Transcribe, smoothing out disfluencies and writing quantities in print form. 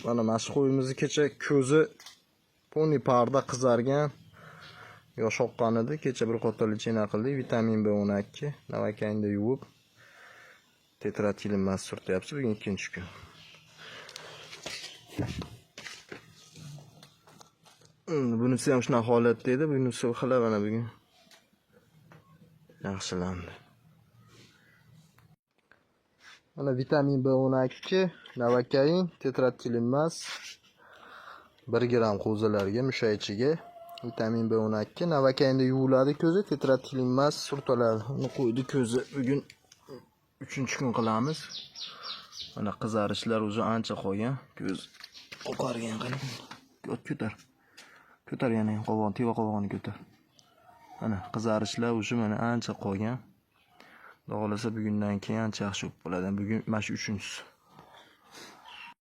Mana shu qo'yimizni kecha ko'zi poni parda qizargan. Yosh oqqan edi. Kecha bir qator lechena qildik. Vitamin B12 navakangda yuvib tetratilin mas surtyapsiz. Bugun ikkinchi kun. Bunisi ham shunaqa holatda edi. Bunisi xila mana bugun yaxshilandi. Mana vitamin B12, navakain, tetratilin mas 1 gram qo'zilarga, mushaychiga vitamin B12, navakainda yuviladi ko'zi, tetratilin mas surtiladi. Uni qo'ydi ko'zi. Bugun 3-kun qilamiz. Mana qizarishlar o'zi ancha qolgan. Ko'z oqargan qilib. Ko'tar. Ko'tar yana qovog'ini, teva qovog'ini ko'tar. Mana qizarishlar o'zi mana ancha qolgan. Xudo xolasa bugundan keyin ancha yaxshi bo'lib qoladi. Bugun mana shu 3-sinchisi.